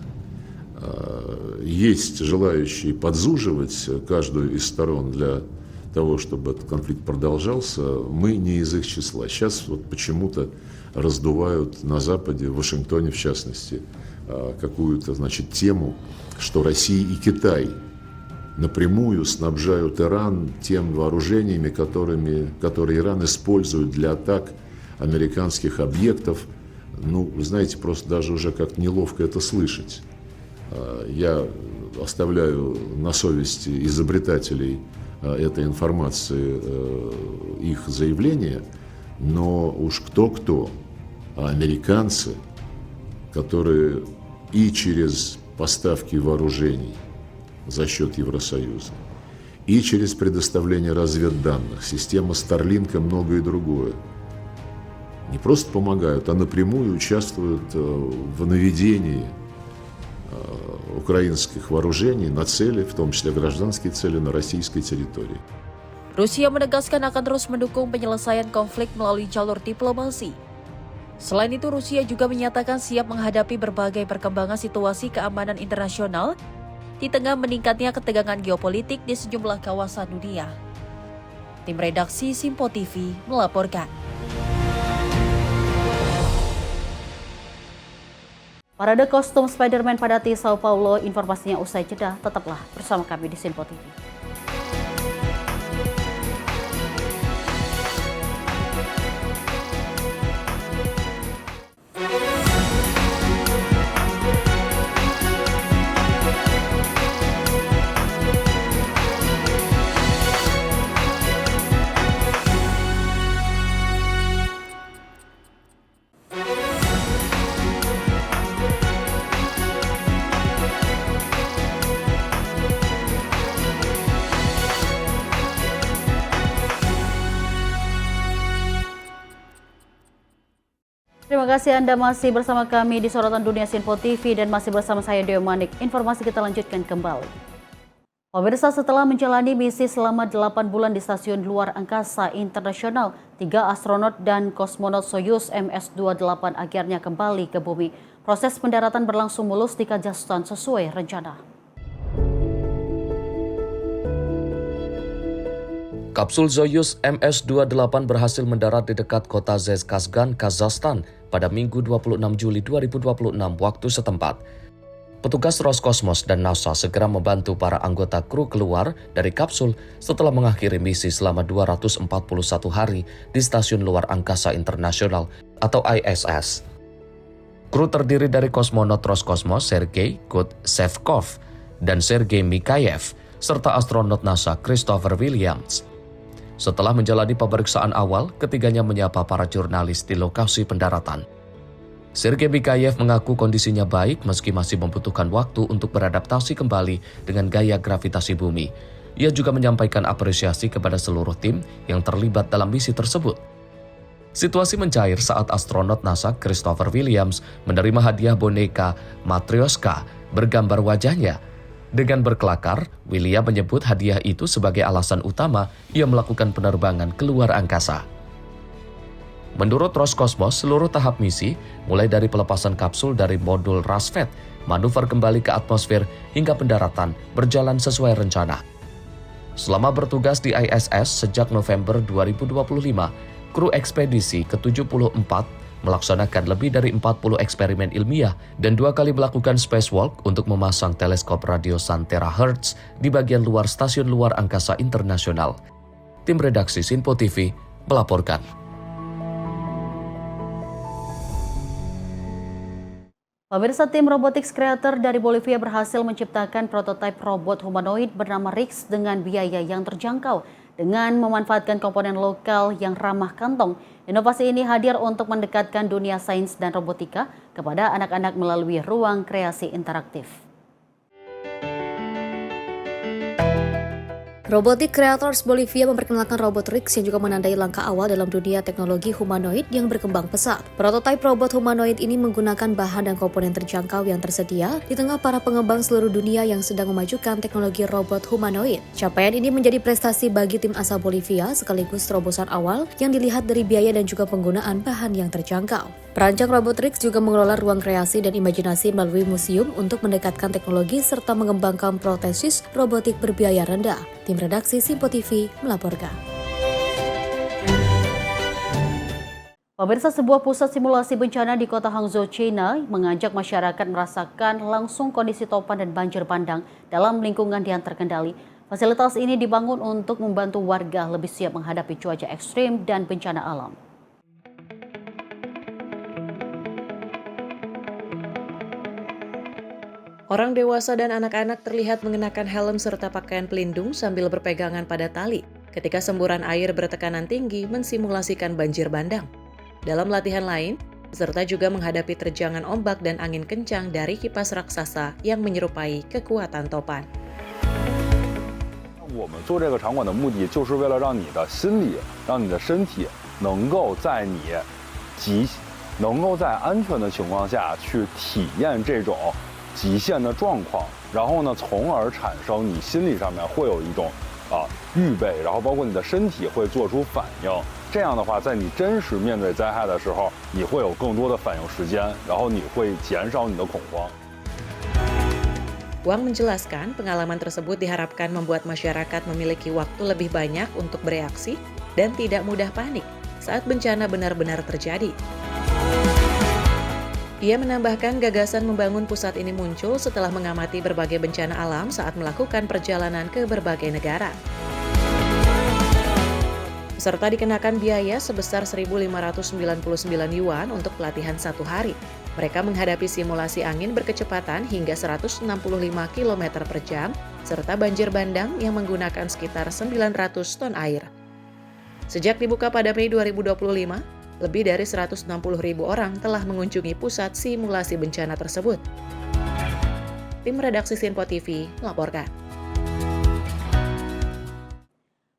Есть желающие подзуживать каждую из сторон для того, чтобы этот конфликт продолжался. Мы не из их числа. Сейчас вот почему-то раздувают на Западе, в Вашингтоне в частности, какую-то, тему, что Россия и Китай напрямую снабжают Иран тем вооружениями, которые Иран использует для атак американских объектов. Вы знаете, просто даже уже как-то неловко это слышать. Я оставляю на совести изобретателей этой информации их заявления, но уж кто-кто, а американцы, которые и через поставки вооружений за счет Евросоюза, и через предоставление разведданных, система Starlink и многое другое, не просто помогают, а напрямую участвуют в наведении украинских вооружений на цели, в том числе гражданские цели, на российской территории. Rusia menegaskan akan terus mendukung penyelesaian konflik melalui jalur diplomasi. Selain itu, Rusia juga menyatakan siap menghadapi berbagai perkembangan situasi keamanan internasional di tengah meningkatnya ketegangan geopolitik di sejumlah kawasan dunia. Tim redaksi Simpo TV melaporkan. Parade kostum Spider-Man padati Sao Paulo, informasinya usai jeda. Tetaplah bersama kami di Simpo TV. Terima kasih Anda masih bersama kami di Sorotan Dunia Simpo TV dan masih bersama saya Dewi Manik. Informasi kita lanjutkan kembali. Pemirsa, setelah menjalani misi selama 8 bulan di Stasiun Luar Angkasa Internasional, 3 astronot dan kosmonot Soyuz MS-28 akhirnya kembali ke bumi. Proses pendaratan berlangsung mulus di Kazakhstan sesuai rencana. Kapsul Soyuz MS-28 berhasil mendarat di dekat kota Zhezkazgan, Kazakhstan pada Minggu 26 Juli 2026 waktu setempat. Petugas Roskosmos dan NASA segera membantu para anggota kru keluar dari kapsul setelah mengakhiri misi selama 241 hari di Stasiun Luar Angkasa Internasional atau ISS. Kru terdiri dari kosmonot Roskosmos Sergei Kudshevkov dan Sergei Mikhaev serta astronot NASA Christopher Williams. Setelah menjalani pemeriksaan awal, ketiganya menyapa para jurnalis di lokasi pendaratan. Sergei Mikhaev mengaku kondisinya baik meski masih membutuhkan waktu untuk beradaptasi kembali dengan gaya gravitasi bumi. Ia juga menyampaikan apresiasi kepada seluruh tim yang terlibat dalam misi tersebut. Situasi mencair saat astronot NASA Christopher Williams menerima hadiah boneka Matryoshka bergambar wajahnya. Dengan berkelakar, William menyebut hadiah itu sebagai alasan utama ia melakukan penerbangan keluar angkasa. Menurut Roskosmos, seluruh tahap misi, mulai dari pelepasan kapsul dari modul Rassvet, manuver kembali ke atmosfer, hingga pendaratan, berjalan sesuai rencana. Selama bertugas di ISS sejak November 2025, kru ekspedisi ke-74 melaksanakan lebih dari 40 eksperimen ilmiah dan 2 kali melakukan spacewalk untuk memasang teleskop radio Sun Terahertz di bagian luar Stasiun Luar Angkasa Internasional. Tim redaksi Sinpo TV melaporkan. Pemirsa, tim robotics creator dari Bolivia berhasil menciptakan prototipe robot humanoid bernama Rix dengan biaya yang terjangkau dengan memanfaatkan komponen lokal yang ramah kantong. Inovasi ini hadir untuk mendekatkan dunia sains dan robotika kepada anak-anak melalui ruang kreasi interaktif. Robotic Creators Bolivia memperkenalkan robot Rix yang juga menandai langkah awal dalam dunia teknologi humanoid yang berkembang pesat. Prototipe robot humanoid ini menggunakan bahan dan komponen terjangkau yang tersedia di tengah para pengembang seluruh dunia yang sedang memajukan teknologi robot humanoid. Capaian ini menjadi prestasi bagi tim asal Bolivia sekaligus terobosan awal yang dilihat dari biaya dan juga penggunaan bahan yang terjangkau. Perancang robot Rix juga mengelola ruang kreasi dan imajinasi melalui museum untuk mendekatkan teknologi serta mengembangkan protesis robotik berbiaya rendah. Tim redaksi Sinpo TV melaporkan. Pemirsa, sebuah pusat simulasi bencana di kota Hangzhou, China mengajak masyarakat merasakan langsung kondisi topan dan banjir bandang dalam lingkungan yang terkendali. Fasilitas ini dibangun untuk membantu warga lebih siap menghadapi cuaca ekstrim dan bencana alam. Orang dewasa dan anak-anak terlihat mengenakan helm serta pakaian pelindung sambil berpegangan pada tali ketika semburan air bertekanan tinggi mensimulasikan banjir bandang. Dalam latihan lain, peserta juga menghadapi terjangan ombak dan angin kencang dari kipas raksasa yang menyerupai kekuatan topan. 我们做这个场馆的目的就是为了让你的心理、让你的身体能够在安全的情况下去体验这种 极限的状况，然后呢，从而产生你心理上面会有一种预备，然后包括你的身体会做出反应。这样的话，在你真实面对灾害的时候，你会有更多的反应时间，然后你会减少你的恐慌。 Wang menjelaskan pengalaman tersebut diharapkan membuat masyarakat memiliki waktu lebih banyak untuk bereaksi dan tidak mudah panik saat bencana benar-benar terjadi. Ia menambahkan gagasan membangun pusat ini muncul setelah mengamati berbagai bencana alam saat melakukan perjalanan ke berbagai negara. Peserta dikenakan biaya sebesar 1.599 yuan untuk pelatihan 1 hari. Mereka menghadapi simulasi angin berkecepatan hingga 165 km per jam, serta banjir bandang yang menggunakan sekitar 900 ton air. Sejak dibuka pada Mei 2025, lebih dari 160.000 orang telah mengunjungi pusat simulasi bencana tersebut. Tim redaksi Sinpo TV melaporkan.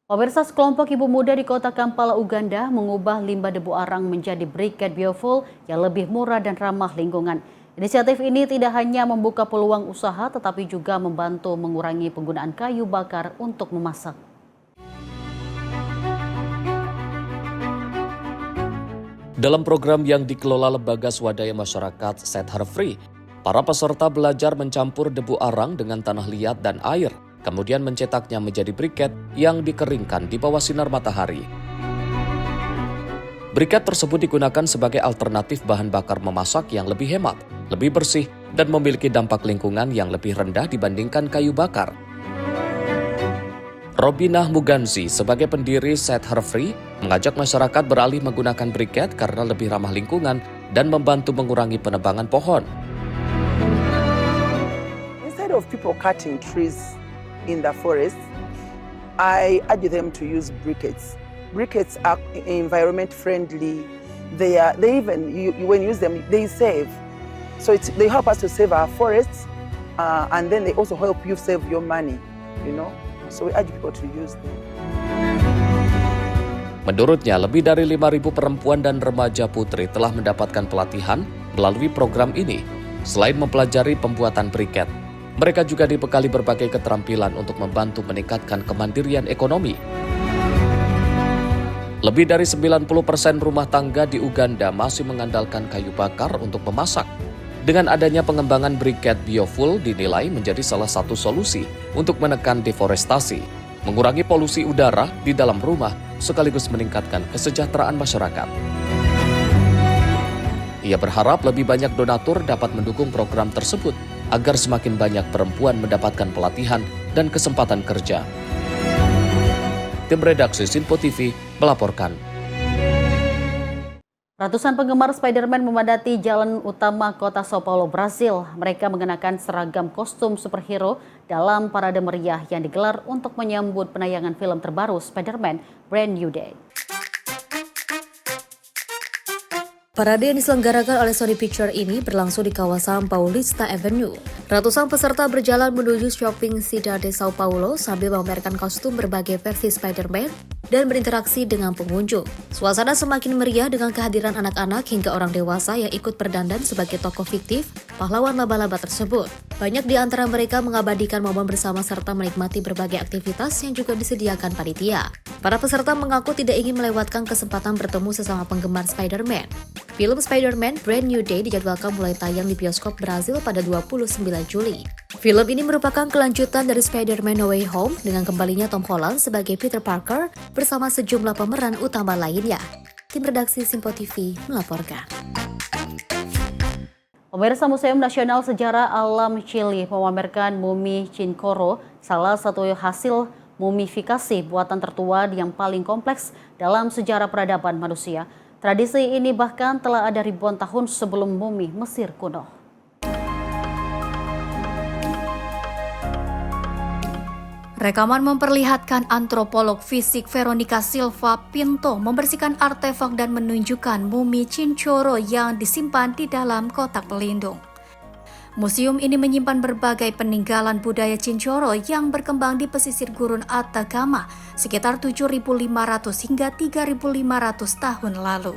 Pemirsa, sekelompok ibu muda di kota Kampala, Uganda mengubah limbah debu arang menjadi briket biofuel yang lebih murah dan ramah lingkungan. Inisiatif ini tidak hanya membuka peluang usaha tetapi juga membantu mengurangi penggunaan kayu bakar untuk memasak. Dalam program yang dikelola Lembaga Swadaya Masyarakat Set Her Free, para peserta belajar mencampur debu arang dengan tanah liat dan air, kemudian mencetaknya menjadi briket yang dikeringkan di bawah sinar matahari. Briket tersebut digunakan sebagai alternatif bahan bakar memasak yang lebih hemat, lebih bersih, dan memiliki dampak lingkungan yang lebih rendah dibandingkan kayu bakar. Robinah Muganzi sebagai pendiri Set Her Free mengajak masyarakat beralih menggunakan briket karena lebih ramah lingkungan dan membantu mengurangi penebangan pohon. Instead of people cutting trees in the forest, I urge them to use briquettes. Briquettes are environment friendly. They even when you use them, they save. So they help us to save our forests, and then they also help you save your money. So we urge people to use them. Menurutnya, lebih dari 5.000 perempuan dan remaja putri telah mendapatkan pelatihan melalui program ini. Selain mempelajari pembuatan briket, Mereka juga dibekali berbagai keterampilan untuk membantu meningkatkan kemandirian ekonomi. Lebih dari 90% rumah tangga di Uganda masih mengandalkan kayu bakar untuk memasak. Dengan adanya pengembangan briket biofuel dinilai menjadi salah satu solusi untuk menekan deforestasi, mengurangi polusi udara di dalam rumah, sekaligus meningkatkan kesejahteraan masyarakat. Ia berharap lebih banyak donatur dapat mendukung program tersebut agar semakin banyak perempuan mendapatkan pelatihan dan kesempatan kerja. Tim redaksi Sinpo TV melaporkan. Ratusan penggemar Spider-Man memadati jalan utama kota Sao Paulo, Brasil. Mereka mengenakan seragam kostum superhero dalam parade meriah yang digelar untuk menyambut penayangan film terbaru Spider-Man Brand New Day. Parade yang diselenggarakan oleh Sony Pictures ini berlangsung di kawasan Paulista Avenue. Ratusan peserta berjalan menuju shopping Cidade Sao Paulo sambil memamerkan kostum berbagai versi Spider-Man dan berinteraksi dengan pengunjung. Suasana semakin meriah dengan kehadiran anak-anak hingga orang dewasa yang ikut berdandan sebagai tokoh fiktif pahlawan laba-laba tersebut. Banyak di antara mereka mengabadikan momen bersama serta menikmati berbagai aktivitas yang juga disediakan panitia. Para peserta mengaku tidak ingin melewatkan kesempatan bertemu sesama penggemar Spider-Man. Film Spider-Man Brand New Day dijadwalkan mulai tayang di bioskop Brasil pada 29 Juli. Film ini merupakan kelanjutan dari Spider-Man No Way Home dengan kembalinya Tom Holland sebagai Peter Parker bersama sejumlah pemeran utama lainnya. Tim redaksi Sinpo TV melaporkan. Pemirsa Museum Nasional Sejarah Alam Chili memamerkan mumi Cincoro, salah satu hasil mumifikasi buatan tertua yang paling kompleks dalam sejarah peradaban manusia. Tradisi ini bahkan telah ada ribuan tahun sebelum mumi Mesir kuno. Rekaman memperlihatkan antropolog fisik Veronica Silva Pinto membersihkan artefak dan menunjukkan mumi Cincoro yang disimpan di dalam kotak pelindung. Museum ini menyimpan berbagai peninggalan budaya Cincoro yang berkembang di pesisir gurun Atacama sekitar 7.500 hingga 3.500 tahun lalu.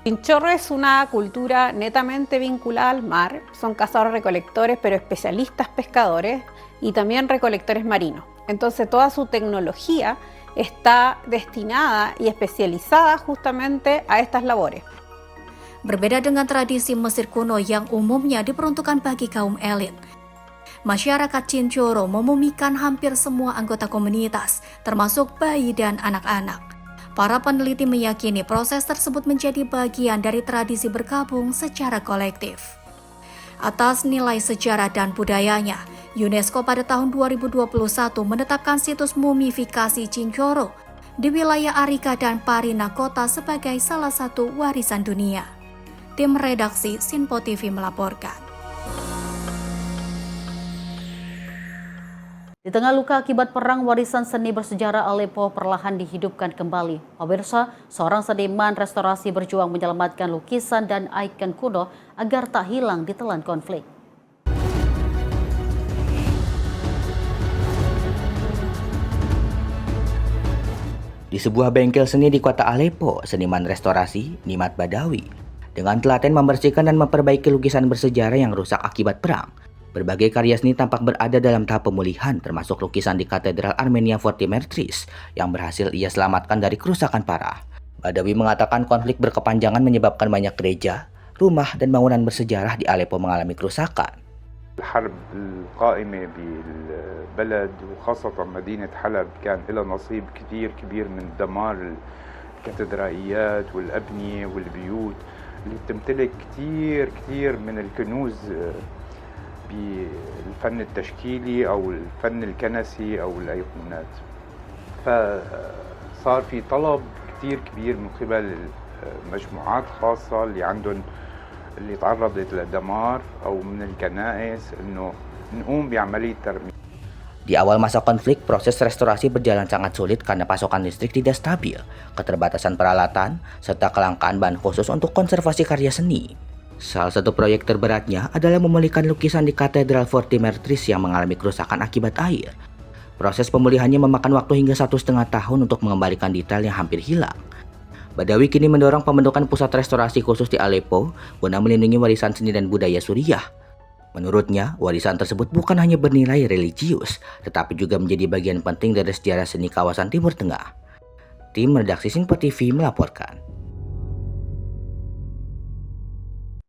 Cincoro es una cultura netamente vinculada al mar, son cazadores-recolectores pero especialistas pescadores y también recolectores marinos. Entonces toda su tecnología está destinada y especializada justamente a estas labores. Berbeda dengan tradisi Mesir kuno yang umumnya diperuntukkan bagi kaum elit, masyarakat Cincoro memumikan hampir semua anggota komunitas, termasuk bayi dan anak-anak. Para peneliti meyakini proses tersebut menjadi bagian dari tradisi bergabung secara kolektif. Atas nilai sejarah dan budayanya, UNESCO pada tahun 2021 menetapkan situs mumifikasi Cincoro di wilayah Arica dan Parinacota sebagai salah satu warisan dunia. Tim redaksi Sinpo TV melaporkan. Di tengah luka akibat perang, warisan seni bersejarah Aleppo perlahan dihidupkan kembali. Pemirsa, seorang seniman restorasi berjuang menyelamatkan lukisan dan ikon kuno agar tak hilang ditelan konflik. Di sebuah bengkel seni di kota Aleppo, seniman restorasi Nimat Badawi dengan telaten membersihkan dan memperbaiki lukisan bersejarah yang rusak akibat perang. Berbagai karya seni tampak berada dalam tahap pemulihan, termasuk lukisan di Katedral Armenia Forti Mertris yang berhasil ia selamatkan dari kerusakan parah. Badawi mengatakan konflik berkepanjangan menyebabkan banyak gereja, rumah, dan bangunan bersejarah di Aleppo mengalami kerusakan. الحرب القائمة بالبلد وخاصة مدينة حلب كان لها نصيب كثير كبير من دمار الكاتدرائيات والأبنية والبيوت اللي تمتلك كثير من الكنوز بالفن التشكيلي أو الفن الكنسي أو الأيقونات. فصار في طلب كثير كبير من قبل مجموعات خاصة اللي تعرضت لدمار أو من الكنائس إنه نقوم بعملية ترميم. Di awal masa konflik, proses restorasi berjalan sangat sulit karena pasokan listrik tidak stabil, keterbatasan peralatan, serta kelangkaan bahan khusus untuk konservasi karya seni. Salah satu proyek terberatnya adalah memulihkan lukisan di Katedral Forti Mertris yang mengalami kerusakan akibat air. Proses pemulihannya memakan waktu hingga 1,5 tahun untuk mengembalikan detail yang hampir hilang. Badawi kini mendorong pembentukan pusat restorasi khusus di Aleppo guna melindungi warisan seni dan budaya Suriah. Menurutnya, warisan tersebut bukan hanya bernilai religius, tetapi juga menjadi bagian penting dari sejarah seni kawasan Timur Tengah. Tim redaksi Sinpo TV melaporkan.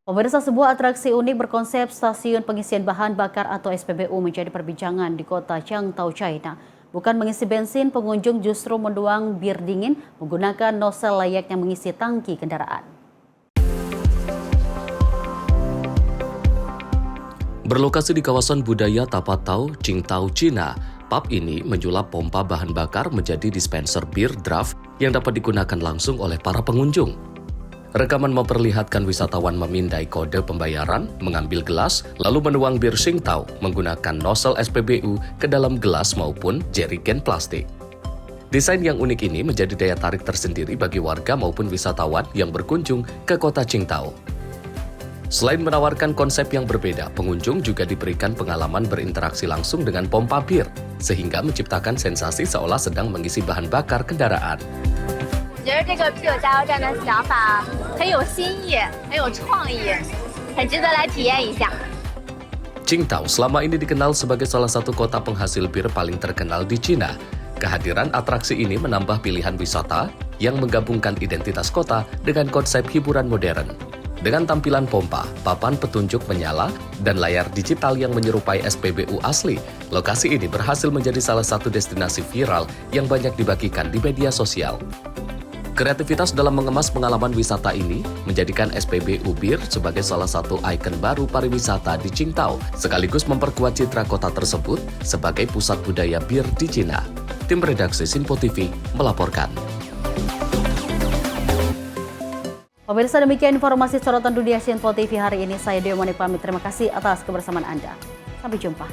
Pemirsa, sebuah atraksi unik berkonsep stasiun pengisian bahan bakar atau SPBU menjadi perbincangan di kota Changtao, China. Bukan mengisi bensin, pengunjung justru menduang bir dingin menggunakan nozzle layaknya mengisi tangki kendaraan. Berlokasi di kawasan budaya Tapatau, Qingdao, Cina, pub ini menyulap pompa bahan bakar menjadi dispenser bir draft yang dapat digunakan langsung oleh para pengunjung. Rekaman memperlihatkan wisatawan memindai kode pembayaran, mengambil gelas, lalu menuang bir Qingdao menggunakan nozzle SPBU ke dalam gelas maupun jerigen plastik. Desain yang unik ini menjadi daya tarik tersendiri bagi warga maupun wisatawan yang berkunjung ke kota Qingdao. Selain menawarkan konsep yang berbeda, pengunjung juga diberikan pengalaman berinteraksi langsung dengan pompa bir, sehingga menciptakan sensasi seolah sedang mengisi bahan bakar kendaraan. 觉得这个啤酒加油站的想法很有新意，很有创意，很值得来体验一下。 Qingdao selama ini dikenal sebagai salah satu kota penghasil bir paling terkenal di Cina. Kehadiran atraksi ini menambah pilihan wisata yang menggabungkan identitas kota dengan konsep hiburan modern. Dengan tampilan pompa, papan petunjuk menyala, dan layar digital yang menyerupai SPBU asli, lokasi ini berhasil menjadi salah satu destinasi viral yang banyak dibagikan di media sosial. Kreativitas dalam mengemas pengalaman wisata ini menjadikan SPBU Bir sebagai salah satu ikon baru pariwisata di Qingdao, sekaligus memperkuat citra kota tersebut sebagai pusat budaya bir di Cina. Tim redaksi Sinpo TV melaporkan. Pemirsa, demikian informasi sorotan dunia Sinpo TV hari ini. Saya Dewi Manik pamit. Terima kasih atas kebersamaan Anda. Sampai jumpa.